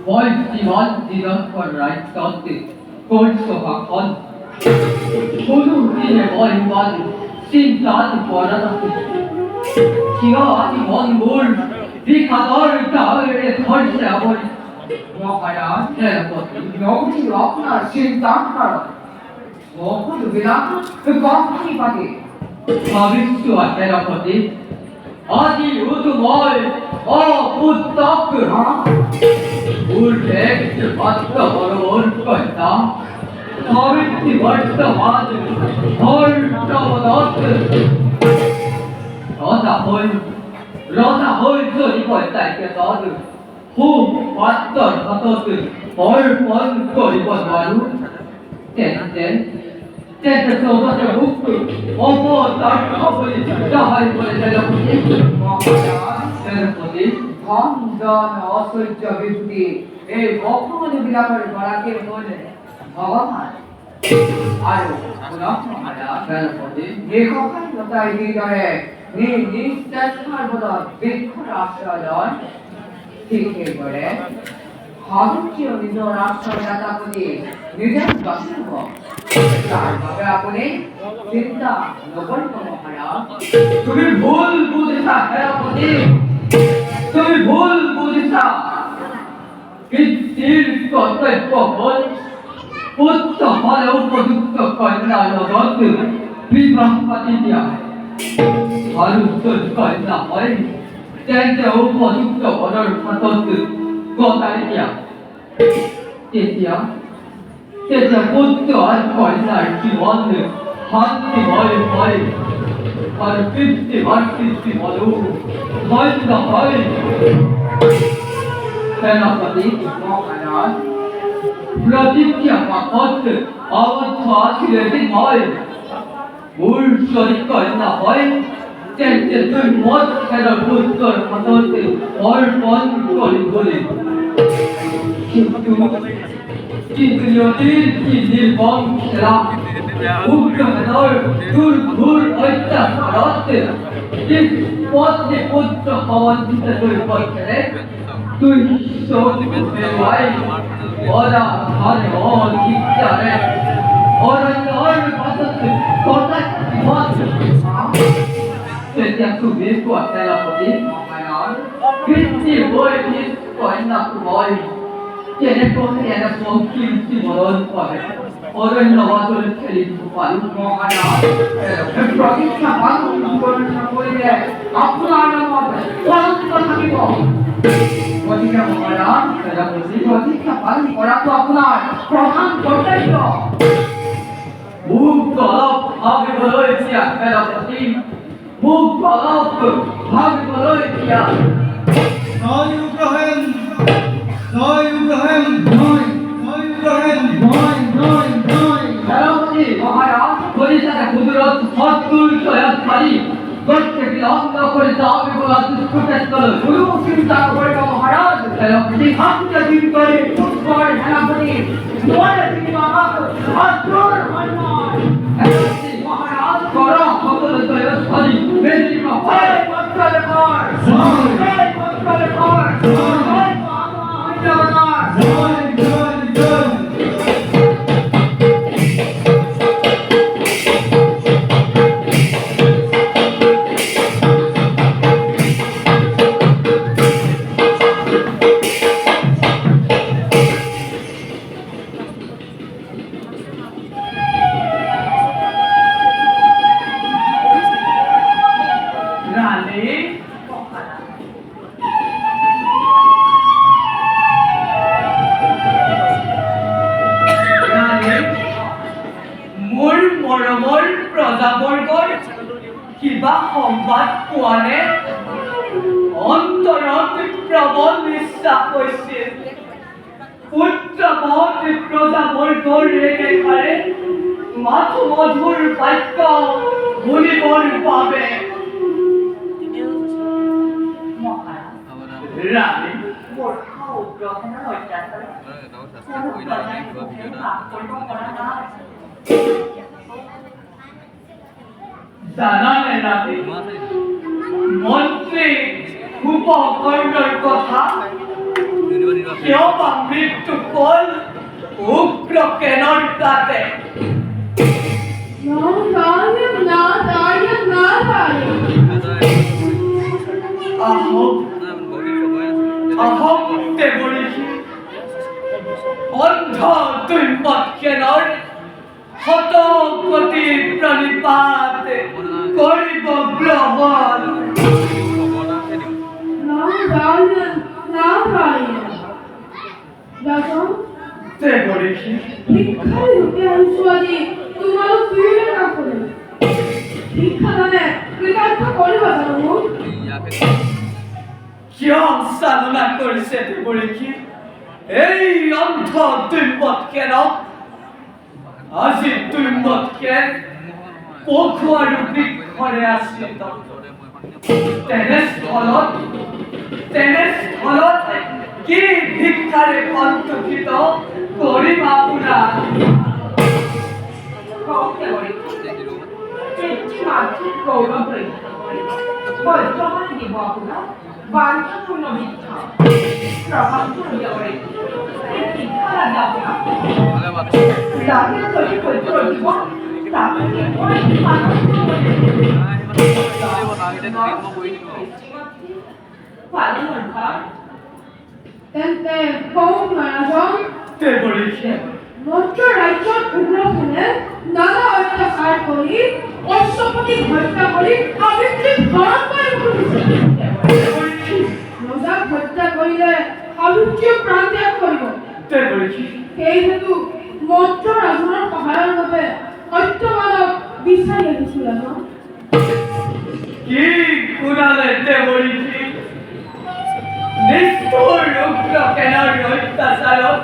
멀지만 지난번 라이트한테 벌써가 건 소중히의 머리만 심사하지 말아놨지 기가 아직 먼뭘 네가 너를 가을에 덜세어버리 Wakayan, 해버리 Nobody Wakna, Shintan, Woku Villa, the company party. 바비스와 해버리 아니 요즘 부탁을 우리 애기들 맞다 올 거다 바비스 맞다 맞을 러나 헐 이거 있다 이게 너들 후 왔던 가서들 헐번 이거 와루 땐 저거를 묵고 딸커버리 진짜 하이버리 살려보지 Wakayan, 살려보지 Gomdan, also Javiti, a Woku Villa, Baraki, Bhagavan. Ayo, Punakaya, 살려보지 Nikokan, the idea, Ni that's not what a big corruption. Take it, 하급지 어디서 랍스터를 보니 늦은 것은 뭐? 자, 보니 진짜 너걸 하야. 그걸 뭘 보듯하 해보니 그걸 뭘 보듯하 그질 것을 뽑은 부터 하려고 죽었건 나눠서들 비방받이냐 바로 썼건 나의 젠제오고 죽었거를 하던들 거다리냐 대지야 대지야 부터 한건 날 기원을 한지 머리 바로 삐삐 머루 머리가 해놨더니 Wakayan, 불러집기야 바꿔스 아원투아시레지 물소리가 있나 젠제들 못해라 부터 하던들 얼번 거리 찌그려질 멍치라 우겨널 둘 어있다 살았대 이 꽃이 꽃도 하원 진짜 둘 뻔해 둘 소주배와이 어라 가려 기자래 어른 봤었지 거다지 왔어 대장 그 밀고 때려보지 Wakayan, 그치 뭘 밀고 있나 그 머리 얘네 꼬리에는 뭐 김치 모른 거래 어른 너와들 테리고 관 Wakayan, Provinsia Bangun, Boyle, Apuna, Provinsia Sakibo. Provinsia Wakayan, 때려보지 Provinsia Bangun, Apuna, Prohan, Portayo. 무거워 밥이 벌어지야 때려보지 무거워 밥이 벌어지야 때려보지 Wakayan, 버리사가 부드러운 헛굴서야 다리 겉에 나온다 버리사 아비보다 스쿠트했거든 Guru Sinta Gordo Maharaj, 때려보지 Hafta Jinkari, Putkar, Hanapani, Noya Sinimaka, Asur Hanuman. 때려보지 Maharaj, 거라 거들었어요 다리 매지마 Hey, Patkalakar! Hey, Patkalakar! Hey, Mama, Hanjavanar! Rani মোৰ মৰমৰ প্ৰজাবৰ্গৰ কিবা সংবাদ পোৱানে অন্তৰত প্ৰবল বিশ্বাস হৈছিল পুত্ৰবধ প্ৰজাবৰ্গৰ ৰেখাৰে মাথো মধুৰ বাক্য শুনিবৰ বাবে ৰাণী মোৰ গ্ৰহণৰ অত্যাচাৰ কোনো প্ৰজাই পাপ কৰিব পৰা নাই জানানে ৰাণী মন্ত্ৰী উপকৰ্ণৰ কথা কিয় বা মৃত্যু কল উগ্র কেনৰ তাতে আহক দেৱৰীষি অন্ধ দুৰ্মত কেনৰ শতকোটি প্ৰণিপাত কৰিব গ্ৰহণ দেৱৰীষি কিয় চালনা কৰিছে দেৱৰীষি এই অন্ধ দুৰ্মত কেনক আজি দুৰ্মত কেন পশু আৰু বৃক্ষৰে আশ্ৰিত তেনেস্থলত কি ভিক্ষাৰে সন্তোষিত কৰিম আপোনাৰ মধ্য ৰাজ্যত উগ্ৰসেনে নানা অত্যাচাৰ কৰি অশ্বপতিক হত্যা কৰি সাবিত্ৰীক ঘৰত পাই কৰিছে ৰজাক হত্যা কৰিলে সাবিত্ৰীয়ে প্ৰাণ ত্যাগ কৰিব সেই হেতু মধ্য ৰাজনৰ সহায়ৰ বাবে সত্যবানক বিচাৰি আহিছিল কি শুনালে দেৱৰীষি নিষ্ঠুৰ উগ্ৰসেনৰ অত্যাচাৰত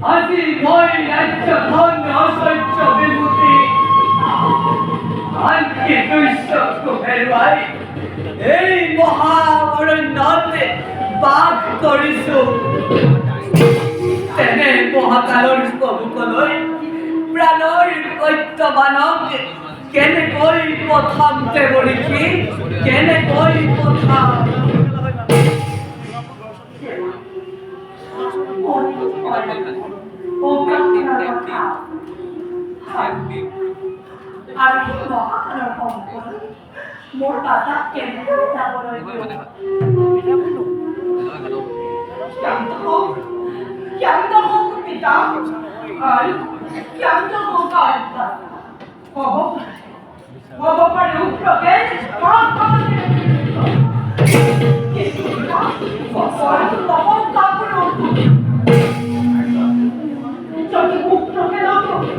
আজি মই ৰাজ্যখন অসহ্য বিভূতি আনকি দুৰ্যকো হেৰুৱাই এই মহাঅৰণ্যত বাস কৰিছো তেনে মহাকালৰ প্ৰভুকলৈ প্ৰাণৰ সত্যবানক কেনেকৈ পঠাম দেৱৰীষি কেনেকৈ পঠাম মোৰ দাদাক কেনেকৈ যাবলৈ শান্ত হওক পিতা শান্ত হওক আইতা হ'ব পাৰে উগ্ৰকে যদি উগ্ৰকে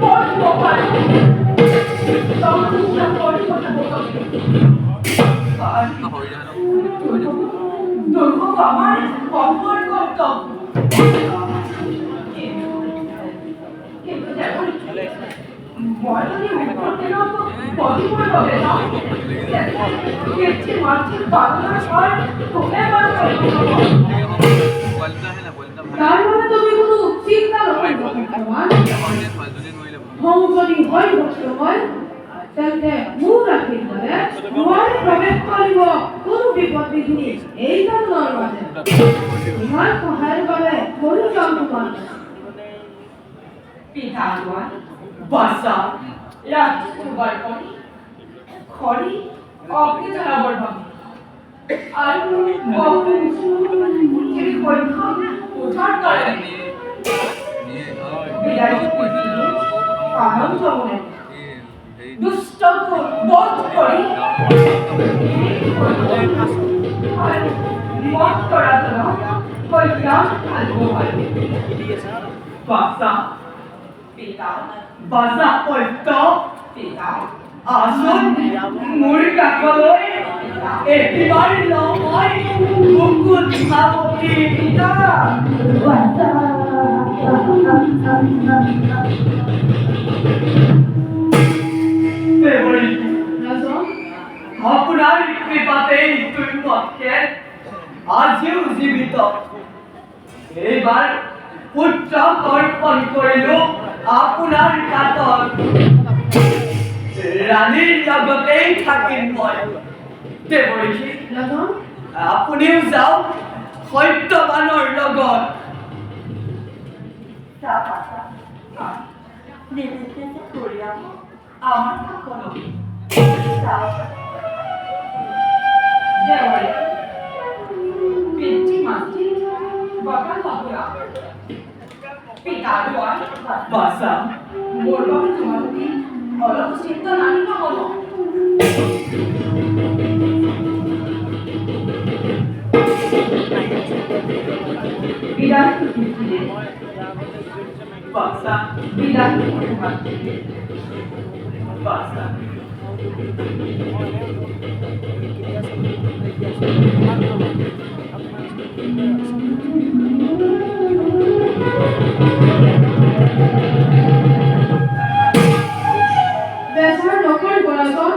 পঢ়িব পাৰে দুৰ্ভোগ আমাৰ কঠোৰ কৰ্তব্য মই যদি উগ্ৰকে পঢ়িবৰ বাবে মাতৃৰ বাংলাৰ হয় তোকে বাৰু তাৰ মানে তুমি কোনো চিন্তা নকৰিব যদি হয় বৰ্তমান তেন্তে মোৰ আশীৰ্বাদে মই প্ৰৱেশ কৰিব কোনো বিপদ বিঘিনি এই কাৰণৰ মাজে তোমাৰ সহায়ৰ বাবে ময়ো যাম তোমাৰ পিঠা বাছা ৰাজকুমাৰ কৰি খৰি অগ্নি জ্বলাবৰ বাবে আৰু উদ্ধাৰ কৰে আনন্দ মনে দুষ্টকো বধ কৰি মত কৰাটো কল্যাণ বাছা পিতা বাছা সত্য পিতা আসুন মোৰ কাষলৈ একেবাৰ নহয় মুকুট সাৱতী পিতা আপোনাৰ কৃপাতেই দুৰ্মতকে আজিও জীৱিত এইবাৰ পুত্ৰ অৰ্পণ কৰিলো আপোনাৰ কাষত ৰাণীৰ লগতেই থাকিম মই দেৱৰীষি আপুনিও যাওক সত্যবানৰ লগত নিবেদিত করিয়া আমার সকল দেওয়ালে পিতৃ মাতৃ বাবা বাবুরা পিতা দোয়ার বাসা মোর বাবা তোমার প্রতি অলপ চিন্তা নানি নহব বিদায় পিতৃ বাসা বিদায় মাতৃ বাসা বেচাৰ নকৰি বৰাজন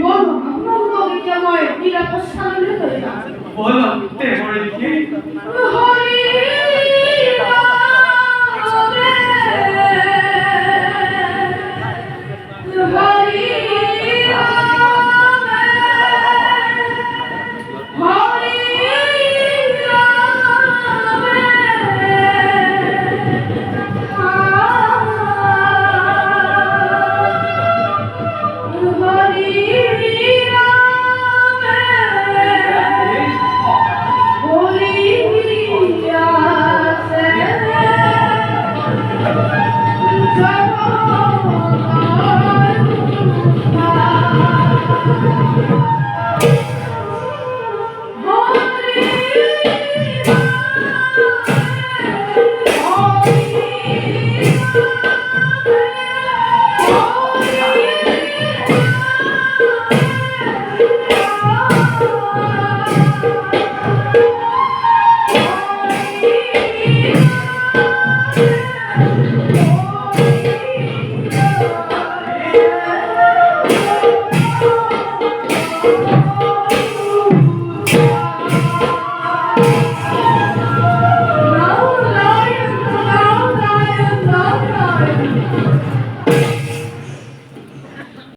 বল আপোনালোকক এতিয়া মই নিৰাপদ স্থানলৈ লৈ যাম বলো তে বলে কি হৰি